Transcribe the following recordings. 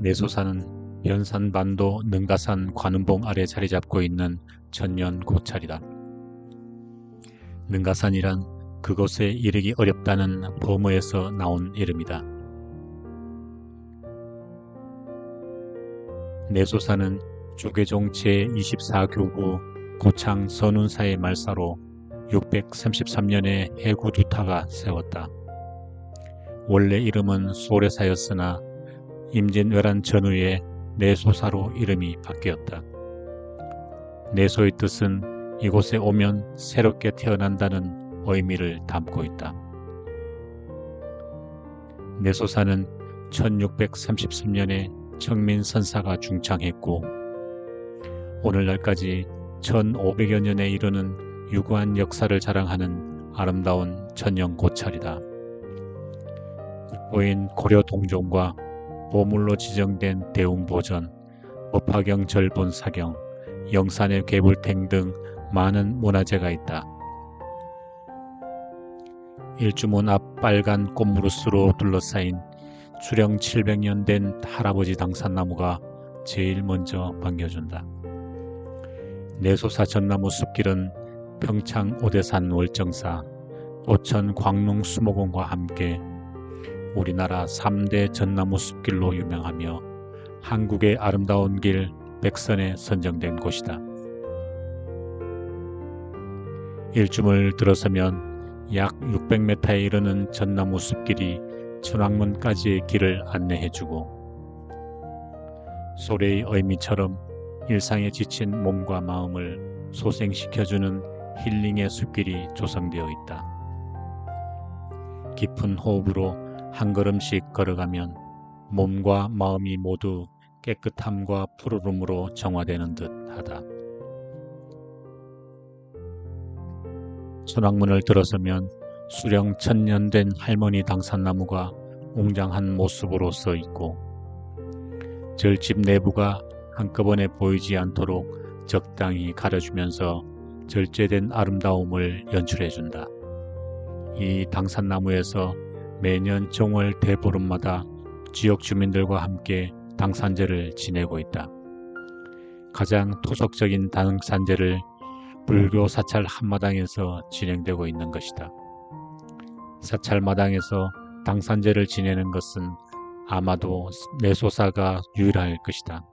내소사는 연산반도 능가산 관음봉 아래 자리잡고 있는 천년 고찰이다. 능가산이란 그곳에 이르기 어렵다는 범어에서 나온 이름이다. 내소사는 조계종 제24교구 고창 선운사의 말사로 633년에 해구두타가 세웠다. 원래 이름은 소래사였으나 임진왜란 전후에 내소사로 이름이 바뀌었다. 내소의 뜻은 이곳에 오면 새롭게 태어난다는 의미를 담고 있다. 내소사는 1633년에 청민선사가 중창했고 오늘날까지 1500여 년에 이르는 유구한 역사를 자랑하는 아름다운 천년고찰이다. 국보인 고려동종과 보물로 지정된 대웅보전, 법화경 절본사경, 영산의 괴불탱 등 많은 문화재가 있다. 일주문 앞 빨간 꽃무릇으로 둘러싸인 수령 700년 된 할아버지 당산나무가 제일 먼저 반겨준다. 내소사 전나무 숲길은 평창 오대산 월정사, 오천 광릉 수목원과 함께 우리나라 3대 전나무 숲길로 유명하며 한국의 아름다운 길 100선에 선정된 곳이다. 일중을 들어서면 약 600m에 이르는 전나무 숲길이 천왕문까지의 길을 안내해주고 소래의 의미처럼 일상에 지친 몸과 마음을 소생시켜주는 힐링의 숲길이 조성되어 있다. 깊은 호흡으로 한 걸음씩 걸어가면 몸과 마음이 모두 깨끗함과 푸르름으로 정화되는 듯 하다. 천왕문을 들어서면 수령 1000년 된 할머니 당산나무가 웅장한 모습으로 서 있고 절집 내부가 한꺼번에 보이지 않도록 적당히 가려주면서 절제된 아름다움을 연출해준다. 이 당산나무에서 매년 정월 대보름마다 지역 주민들과 함께 당산제를 지내고 있다. 가장 토속적인 당산제를 불교 사찰 한마당에서 진행되고 있는 것이다. 사찰마당에서 당산제를 지내는 것은 아마도 내소사가 유일할 것이다.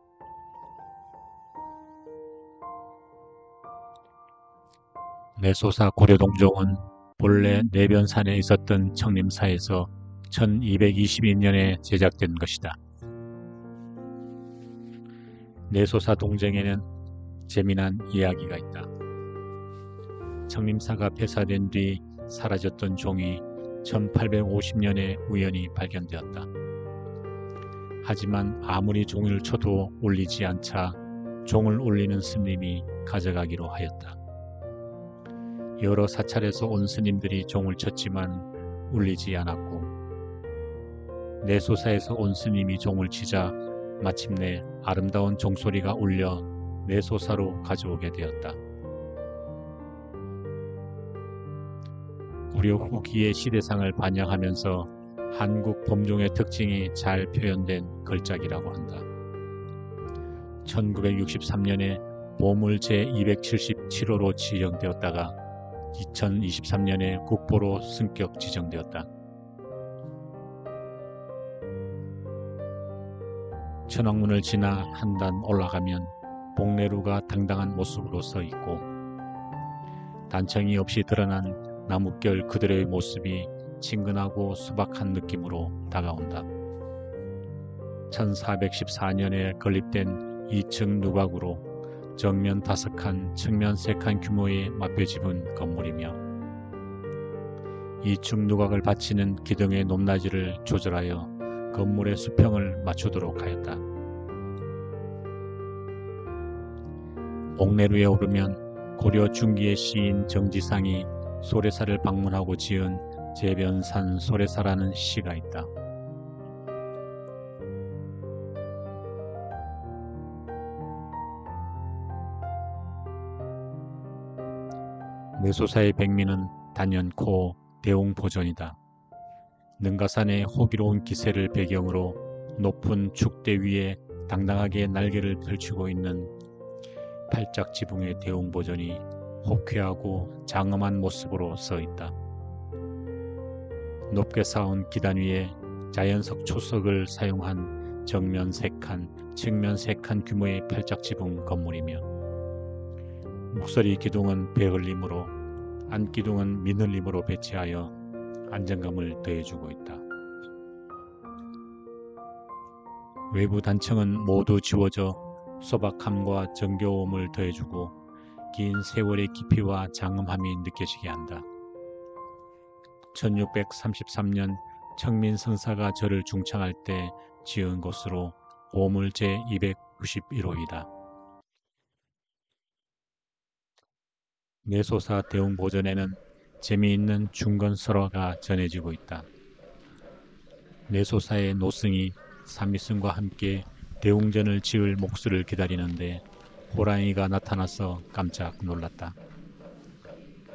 내소사 고려동종은 본래 내변산에 있었던 청림사에서 1222년에 제작된 것이다. 내소사 동정에는 재미난 이야기가 있다. 청림사가 폐사된 뒤 사라졌던 종이 1850년에 우연히 발견되었다. 하지만 아무리 종을 쳐도 울리지 않자 종을 울리는 스님이 가져가기로 하였다. 여러 사찰에서 온 스님들이 종을 쳤지만 울리지 않았고 내소사에서 온 스님이 종을 치자 마침내 아름다운 종소리가 울려 내소사로 가져오게 되었다. 고려 후기의 시대상을 반영하면서 한국 범종의 특징이 잘 표현된 걸작이라고 한다. 1963년에 보물 제277호로 지정되었다가 2023년에 국보로 승격 지정되었다. 천왕문을 지나 한 단 올라가면 복내루가 당당한 모습으로 서 있고 단청이 없이 드러난 나뭇결 그대로의 모습이 친근하고 수박한 느낌으로 다가온다. 1414년에 건립된 2층 누각으로 정면 5칸, 측면 3칸 규모의 맞배집은 건물이며 2층 누각을 받치는 기둥의 높낮이를 조절하여 건물의 수평을 맞추도록 하였다. 옥내루에 오르면 고려 중기의 시인 정지상이 소래사를 방문하고 지은 재변산 소래사라는 시가 있다. 내소사의 백미는 단연코 대웅보전이다. 능가산의 호기로운 기세를 배경으로 높은 축대 위에 당당하게 날개를 펼치고 있는 팔짝 지붕의 대웅보전이 호쾌하고 장엄한 모습으로 서 있다. 높게 쌓은 기단 위에 자연석 초석을 사용한 정면 3칸, 측면 3칸 규모의 팔짝 지붕 건물이며 목소리 기둥은 배흘림으로 안기둥은 민흘림으로 배치하여 안정감을 더해주고 있다. 외부 단청은 모두 지워져 소박함과 정겨움을 더해주고 긴 세월의 깊이와 장엄함이 느껴지게 한다. 1633년 청민성사가 절을 중창할 때 지은 곳으로 오물 제291호이다. 내소사 대웅보전에는 재미있는 중건설화가 전해지고 있다. 내소사의 노승이 삼위승과 함께 대웅전을 지을 목수를 기다리는데 호랑이가 나타나서 깜짝 놀랐다.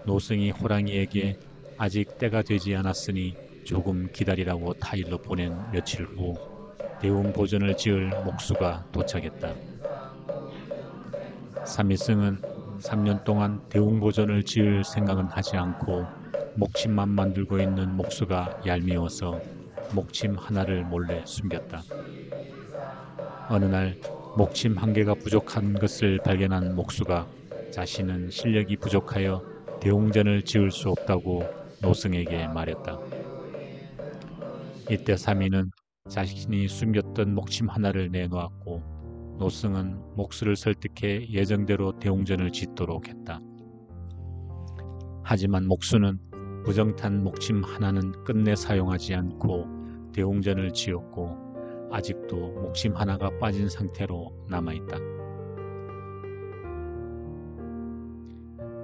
노승이 호랑이에게 아직 때가 되지 않았으니 조금 기다리라고 타일로 보낸 며칠 후 대웅보전을 지을 목수가 도착했다. 삼위승은 3년 동안 대웅보전을 지을 생각은 하지 않고 목침만 만들고 있는 목수가 얄미워서 목침 하나를 몰래 숨겼다. 어느 날 목침 1개가 부족한 것을 발견한 목수가 자신은 실력이 부족하여 대웅전을 지을 수 없다고 노승에게 말했다. 이때 삼위는 자신이 숨겼던 목침 하나를 내놓았고 노승은 목수를 설득해 예정대로 대웅전을 짓도록 했다. 하지만 목수는 부정탄 목침 하나는 끝내 사용하지 않고 대웅전을 지었고 아직도 목침 하나가 빠진 상태로 남아있다.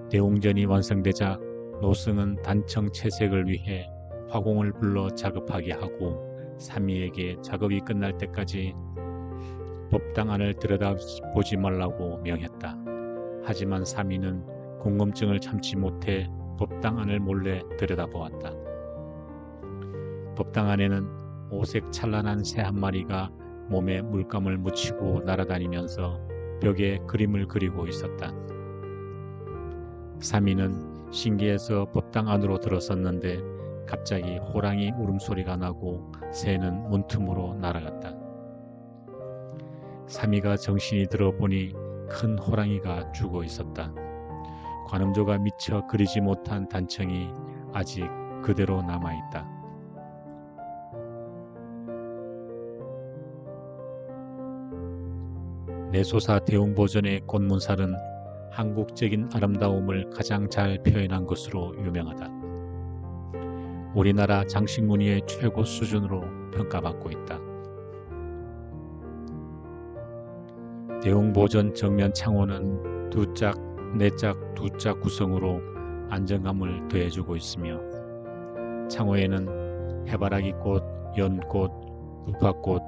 대웅전이 완성되자 노승은 단청 채색을 위해 화공을 불러 작업하게 하고 삼위에게 작업이 끝날 때까지 법당 안을 들여다보지 말라고 명했다. 하지만 삼위는 궁금증을 참지 못해 법당 안을 몰래 들여다보았다. 법당 안에는 오색 찬란한 새 한 마리가 몸에 물감을 묻히고 날아다니면서 벽에 그림을 그리고 있었다. 삼위는 신기해서 법당 안으로 들어섰는데 갑자기 호랑이 울음소리가 나고 새는 문틈으로 날아갔다. 삼위가 정신이 들어보니 큰 호랑이가 죽어 있었다. 관음조가 미처 그리지 못한 단청이 아직 그대로 남아있다. 내소사 대웅보전의 꽃문살은 한국적인 아름다움을 가장 잘 표현한 것으로 유명하다. 우리나라 장식무늬의 최고 수준으로 평가받고 있다. 대웅보전 정면 창호는 2짝, 4짝, 2짝 구성으로 안정감을 더해주고 있으며 창호에는 해바라기꽃, 연꽃, 우파꽃,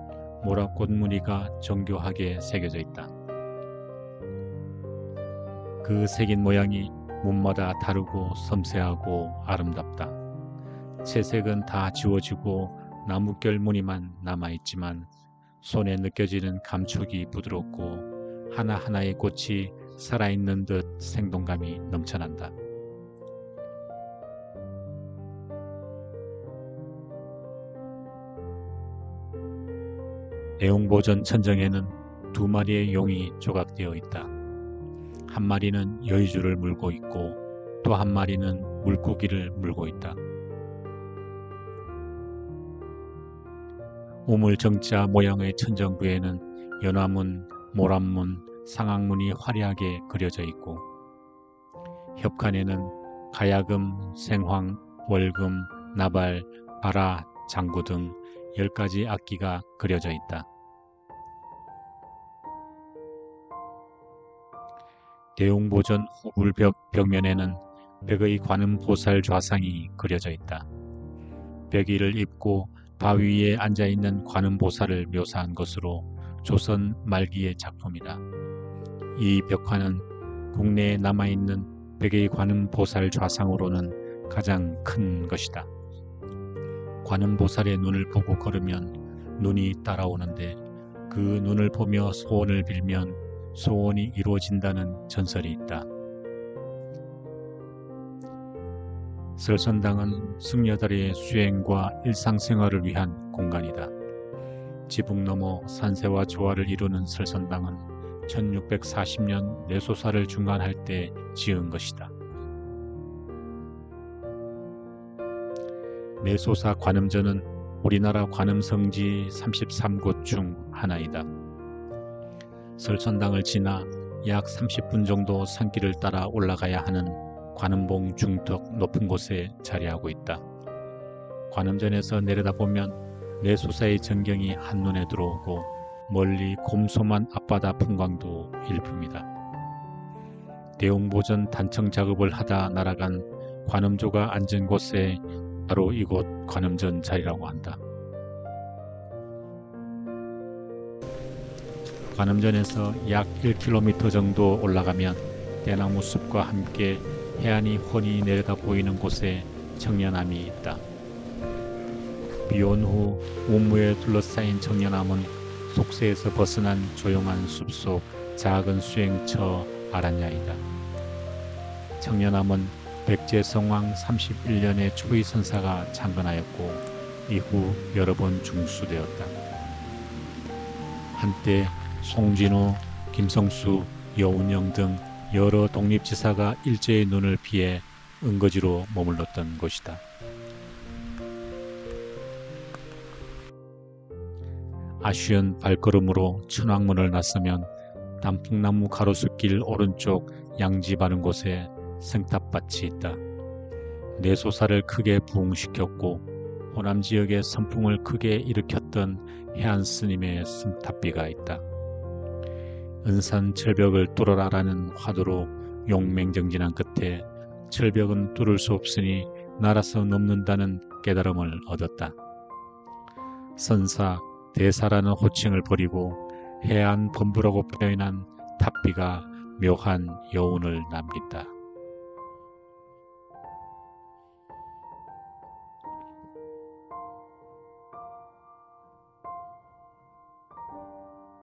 모락꽃 무늬가 정교하게 새겨져 있다. 그 새긴 모양이 문마다 다르고 섬세하고 아름답다. 채색은 다 지워지고 나뭇결 무늬만 남아있지만 손에 느껴지는 감촉이 부드럽고 하나하나의 꽃이 살아있는 듯 생동감이 넘쳐난다. 대웅보전 천정에는 2마리의 용이 조각되어 있다. 한 마리는 여의주를 물고 있고 또 한 마리는 물고기를 물고 있다. 우물정자 모양의 천정부에는 연화문, 모란문, 상악문이 화려하게 그려져 있고 협칸에는 가야금, 생황, 월금, 나발, 바라, 장구 등 10가지 악기가 그려져 있다. 대웅보전 호불벽 벽면에는 벽의 관음보살 좌상이 그려져 있다. 벽 위를 입고 바위 위에 앉아있는 관음보살을 묘사한 것으로 조선 말기의 작품이다. 이 벽화는 국내에 남아있는 벽의 관음보살 좌상으로는 가장 큰 것이다. 관음보살의 눈을 보고 걸으면 눈이 따라오는데 그 눈을 보며 소원을 빌면 소원이 이루어진다는 전설이 있다. 설선당은 승려들의 수행과 일상생활을 위한 공간이다. 지붕 너머 산세와 조화를 이루는 설선당은 1640년 내소사를 중간할 때 지은 것이다. 내소사 관음전은 우리나라 관음성지 33곳 중 하나이다. 설선당을 지나 약 30분 정도 산길을 따라 올라가야 하는 관음봉 중턱 높은 곳에 자리하고 있다. 관음전에서 내려다보면 내소사의 전경이 한눈에 들어오고 멀리 곰소만 앞바다 풍광도 일품이다. 대웅보전 단청 작업을 하다 날아간 관음조가 앉은 곳에 바로 이곳 관음전 자리라고 한다. 관음전에서 약 1km 정도 올라가면 대나무 숲과 함께 해안이 훤히 내려다 보이는 곳에 청년암이 있다. 비온 후 우무에 둘러싸인 청년암은 속세에서 벗어난 조용한 숲속 작은 수행처 아란야이다. 청년암은 백제성왕 31년에 초의선사가 창건하였고 이후 여러 번 중수되었다. 한때 송진우, 김성수, 여운영 등 여러 독립지사가 일제의 눈을 피해 은거지로 머물렀던 곳이다. 아쉬운 발걸음으로 천왕문을 나서면 단풍나무 가로수길 오른쪽 양지 바른 곳에 생탑밭이 있다. 내소사를 크게 부흥시켰고 호남지역의 선풍을 크게 일으켰던 해안스님의 승탑비가 있다. 은산 철벽을 뚫어라라는 화두로 용맹정진한 끝에 철벽은 뚫을 수 없으니 날아서 넘는다는 깨달음을 얻었다. 선사, 대사라는 호칭을 버리고 해안 범부라고 표현한 탑비가 묘한 여운을 남긴다.